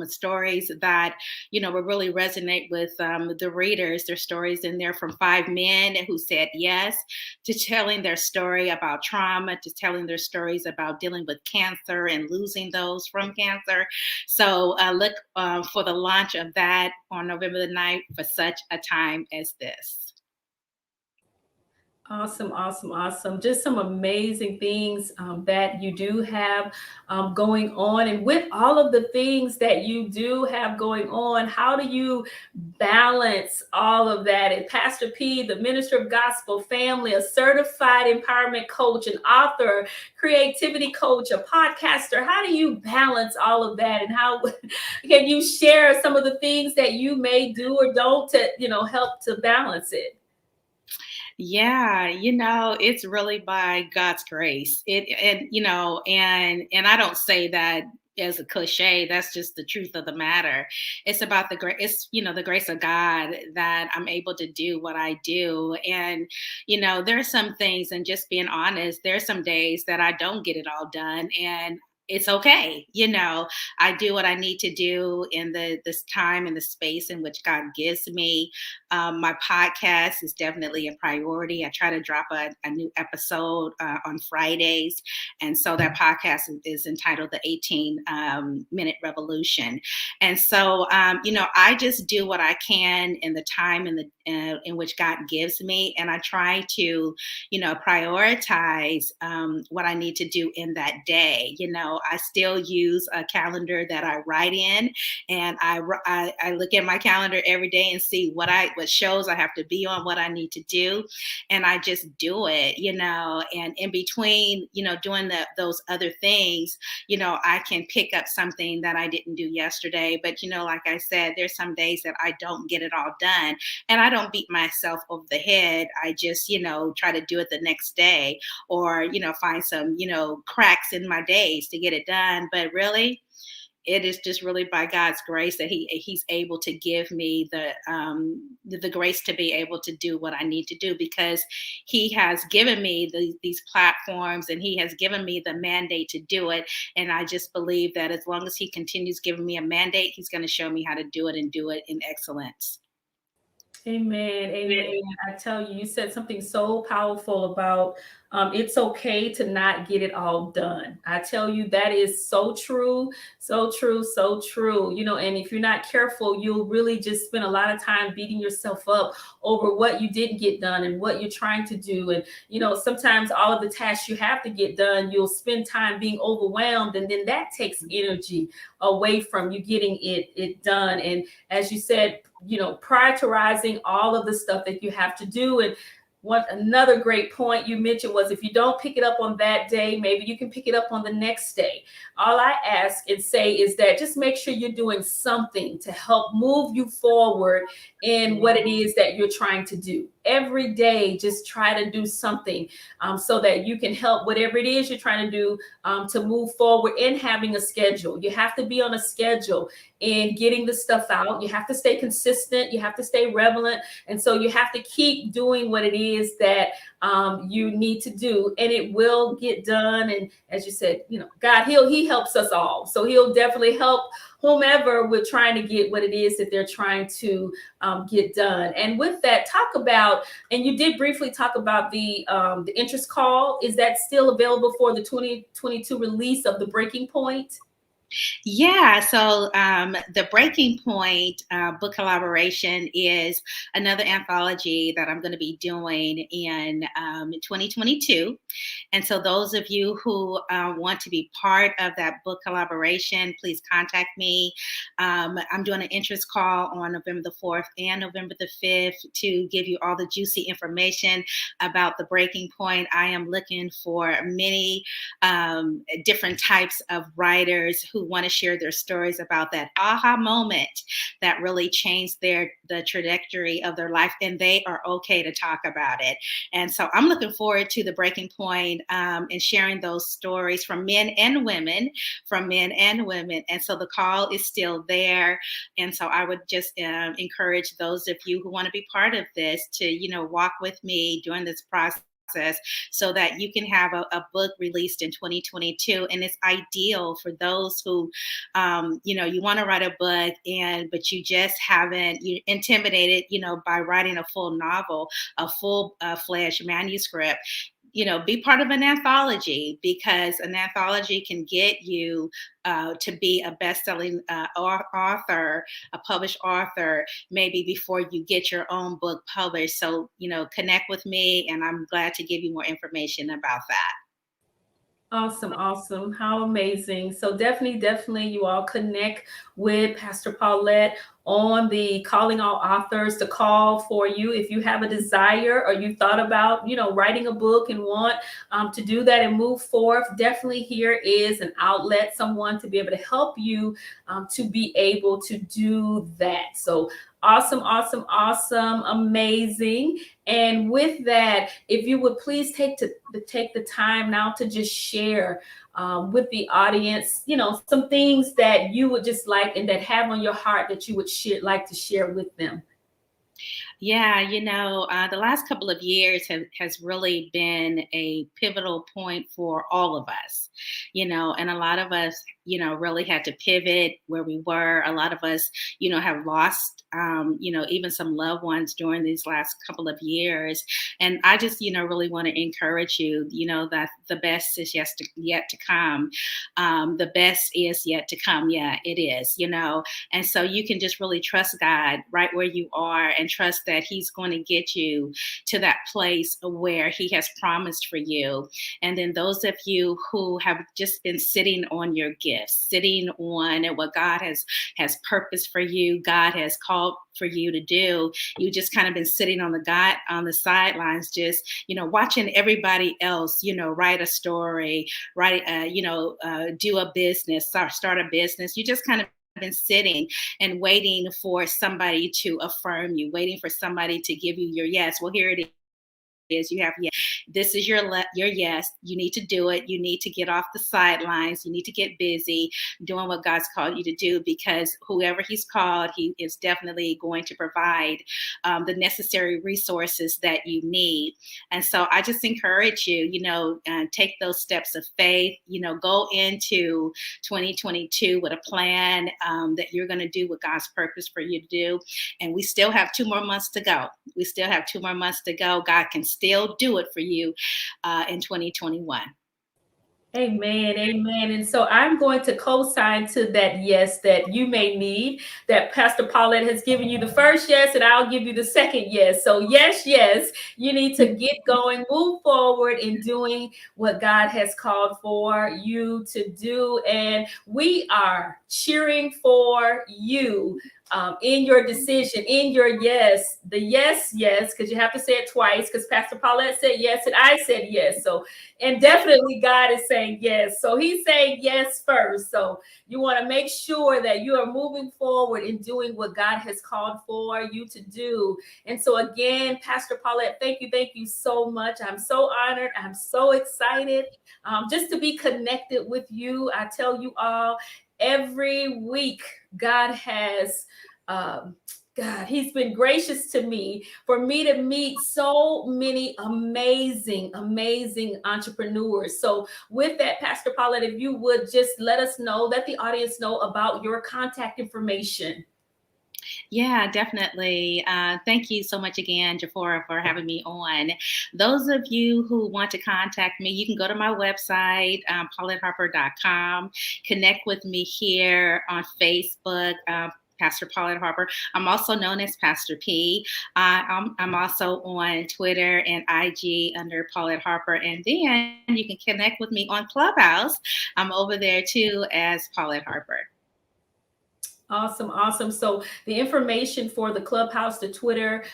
stories that, will really resonate with the readers. There's stories in there from 5 men who said yes to telling their story about trauma, to telling their stories about dealing with cancer and losing those from cancer. So look for the launch of that on November the 9th for such a time as this. Awesome. Just some amazing things that you do have going on. And with all of the things that you do have going on, how do you balance all of that? And Pastor P, the minister of gospel, family, a certified empowerment coach, an author, creativity coach, a podcaster, how do you balance all of that? And how can you share some of the things that you may do or don't to, help to balance it? Yeah, it's really by God's grace. And I don't say that as a cliche. That's just the truth of the matter. It's about the grace. It's the grace of God that I'm able to do what I do. And there's some things, and just being honest, there's some days that I don't get it all done, and it's okay. I do what I need to do in this time and the space in which God gives me. My podcast is definitely a priority. I try to drop a new episode on Fridays. And so that podcast is entitled The 18-Minute Revolution. And so, I just do what I can in the time in which God gives me. And I try to, prioritize what I need to do in that day. I still use a calendar that I write in, and I look at my calendar every day and see what shows I have to be on, what I need to do, and I just do it. And in between, doing those other things, I can pick up something that I didn't do yesterday. But like I said, there's some days that I don't get it all done, and I don't beat myself over the head. I just try to do it the next day, or find some cracks in my days to get it done. But really, it is just really by God's grace that He's able to give me the grace to be able to do what I need to do, because He has given me these platforms, and He has given me the mandate to do it. And I just believe that as long as He continues giving me a mandate, He's going to show me how to do it, and do it in excellence. Amen. Amen. I tell you, you said something so powerful about it's okay to not get it all done. I tell you, that is so true, so true, so true. And if you're not careful, you'll really just spend a lot of time beating yourself up over what you didn't get done and what you're trying to do. And, sometimes all of the tasks you have to get done, you'll spend time being overwhelmed. And then that takes energy away from you getting it done. And as you said, prioritizing all of the stuff that you have to do. And another great point you mentioned was, if you don't pick it up on that day, maybe you can pick it up on the next day. All I ask and say is that just make sure you're doing something to help move you forward in what it is that you're trying to do. Every day, just try to do something so that you can help whatever it is you're trying to do to move forward in having a schedule. You have to be on a schedule in getting the stuff out. You have to stay consistent. You have to stay relevant. And so you have to keep doing what it is that you need to do, and it will get done. And as you said, God, He helps us all. So He'll definitely help whomever we're trying to get what it is that they're trying to get done. And with that, talk about, and you did briefly talk about the interest call. Is that still available for the 2022 release of The Breaking Point? Yeah, so the Breaking Point book collaboration is another anthology that I'm going to be doing in 2022. And so those of you who want to be part of that book collaboration, please contact me. I'm doing an interest call on November the 4th and November the 5th to give you all the juicy information about the Breaking Point. I am looking for many different types of writers who want to share their stories about that aha moment that really changed the trajectory of their life, and they are okay to talk about it. And so I'm looking forward to the Breaking Point and sharing those stories from men and women, And so the call is still there. And so I would just encourage those of you who want to be part of this to, walk with me during this process, so that you can have a book released in 2022. And it's ideal for those who, you want to write a book, but you just you're intimidated, by writing a full novel, a full-fledged manuscript. Be part of an anthology, because an anthology can get you to be a best-selling author, a published author, maybe before you get your own book published. So, connect with me, and I'm glad to give you more information about that. Awesome, awesome. How amazing. So definitely you all connect with Pastor Paulette on the Calling All Authors to call for you if you have a desire or you thought about, writing a book and want to do that and move forth. Definitely here is an outlet, someone to be able to help you to be able to do that. So awesome, awesome, awesome, amazing. And with that, if you would please take the time now to just share with the audience, some things that you would just like and that have on your heart that you would like to share with them. Yeah, the last couple of years has really been a pivotal point for all of us, and a lot of us, really had to pivot where we were. A lot of us, have lost, even some loved ones during these last couple of years. And I just, really want to encourage you, that the best is yet to come. The best is yet to come. Yeah, it is, and so you can just really trust God right where you are and trust that He's going to get you to that place where He has promised for you. And then those of you who have just been sitting on your gifts, sitting on what God has purposed for you, God has called for you to do, you just kind of been sitting on the sidelines, just watching everybody else, write a story, do a business, start a business. You just kind of been sitting and waiting for somebody to affirm you, waiting for somebody to give you your yes. Well, here it is. You have yes. This is your yes. You need to do it. You need to get off the sidelines. You need to get busy doing what God's called you to do, because whoever He's called, He is definitely going to provide the necessary resources that you need. And so I just encourage you, take those steps of faith. Go into 2022 with a plan that you're going to do what God's purpose for you to do. And we still have 2 more months to go. God can still do it for you in 2021. Amen. Amen. And so I'm going to co-sign to that yes that you may need, that Pastor Paulette has given you the first yes, and I'll give you the second yes. So yes, you need to get going, move forward in doing what God has called for you to do. And we are cheering for you in your decision, in your yes, the yes, because you have to say it twice, because Pastor Paulette said yes and I said yes. So, and definitely God is saying yes. So He's saying yes first. So you want to make sure that you are moving forward in doing what God has called for you to do. And so again, Pastor Paulette, thank you so much. I'm so honored. I'm so excited just to be connected with you. I tell you all, every week, God has, He's been gracious to me for me to meet so many amazing entrepreneurs. So with that, Pastor Paulette, if you would just let us know, let the audience know about your contact information. Yeah, definitely. Thank you so much again, Jafora, for having me on. Those of you who want to contact me, you can go to my website, PAULETTEHARPER.com. Connect with me here on Facebook, Pastor Paulette Harper. I'm also known as Pastor P. I'm also on Twitter and IG under Paulette Harper. And then you can connect with me on Clubhouse. I'm over there too as Paulette Harper. Awesome. So the information for the Clubhouse, the Twitter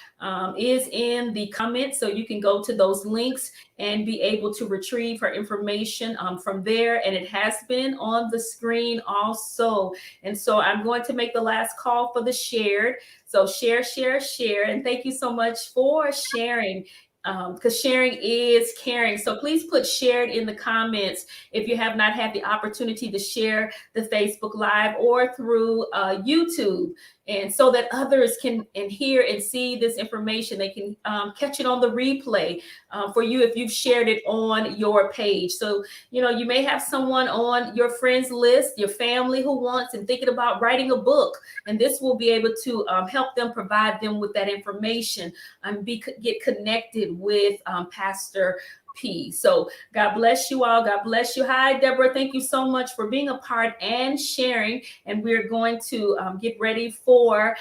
is in the comments. So you can go to those links and be able to retrieve her information from there. And it has been on the screen also. And so I'm going to make the last call for the shared. So share. And thank you so much for sharing. Because sharing is caring. So please put shared in the comments if you have not had the opportunity to share the Facebook Live or through YouTube. And so that others can hear and see this information. They can catch it on the replay for you if you've shared it on your page. So, you may have someone on your friends list, your family who wants and thinking about writing a book. And this will be able to help them, provide them with that information and get connected with Pastor P. So God bless you all. God bless you. Hi, Deborah. Thank you so much for being a part and sharing. And we're going to get ready for,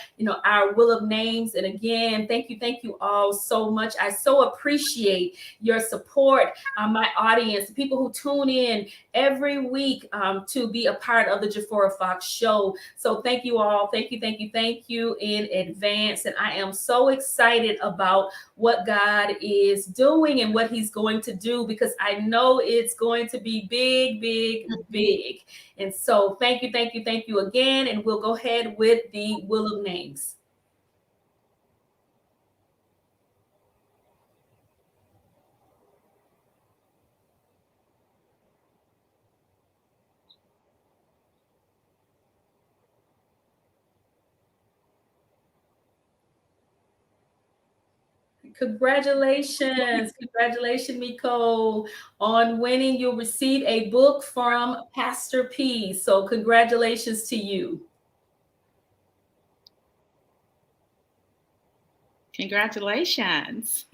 our Wheel of Names. And again, thank you all so much. I so appreciate your support, my audience, the people who tune in every week to be a part of the Jafora Fox Show. So thank you all. Thank you in advance. And I am so excited about what God is doing and what he's going to do, because I know it's going to be big, big, big. And so thank you again. And we'll go ahead with the Wheel of Names. Congratulations, Miko, on winning. You'll receive a book from Pastor P. So congratulations to you. Congratulations.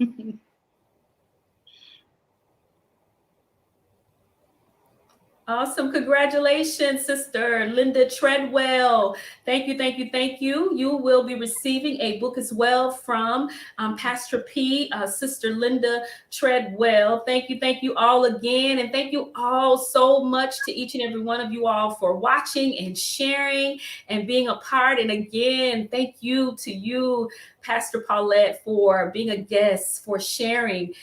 Awesome. Congratulations, Sister Linda Treadwell. Thank you. You will be receiving a book as well from Pastor P, Sister Linda Treadwell. Thank you all again. And thank you all so much to each and every one of you all for watching and sharing and being a part. And again, thank you to you, Pastor Paulette, for being a guest, for sharing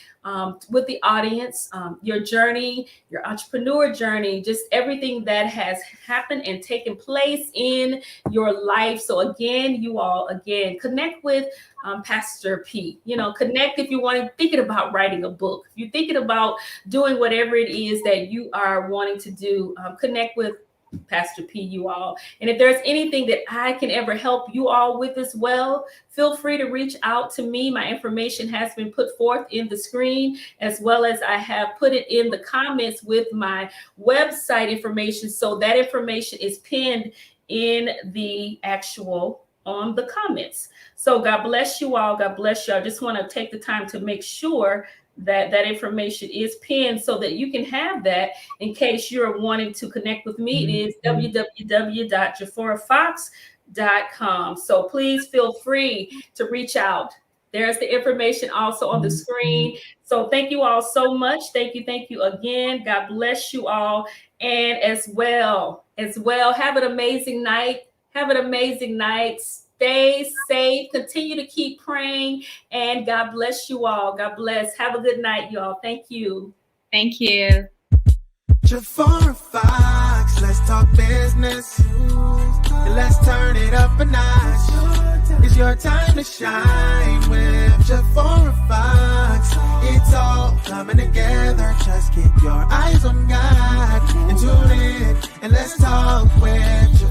with the audience, your journey, your entrepreneur journey, just everything that has happened and taken place in your life. So again, you all, connect with Pastor P. Connect if you thinking about writing a book, if you're thinking about doing whatever it is that you are wanting to do, connect with Pastor P, you all. And if there's anything that I can ever help you all with as well, feel free to reach out to me. My information has been put forth in the screen, as well as I have put it in the comments with my website information. So that information is pinned in the actual on the comments. So God bless you all. God bless you. I just want to take the time to make sure that information is pinned so that you can have that in case you're wanting to connect with me. It is www.jaforafox.com. So please feel free to reach out. There's the information also on the screen. So thank you all so much. Thank you again. God bless you all. And as well, have an amazing night. Stay safe. Continue to keep praying. And God bless you all. God bless. Have a good night, y'all. Thank you. Thank you. Jafora Fox, let's talk business. And let's turn it up a notch. It's your time to shine with Jafora Fox. It's all coming together. Just keep your eyes on God and tune in. And let's talk with Jafora.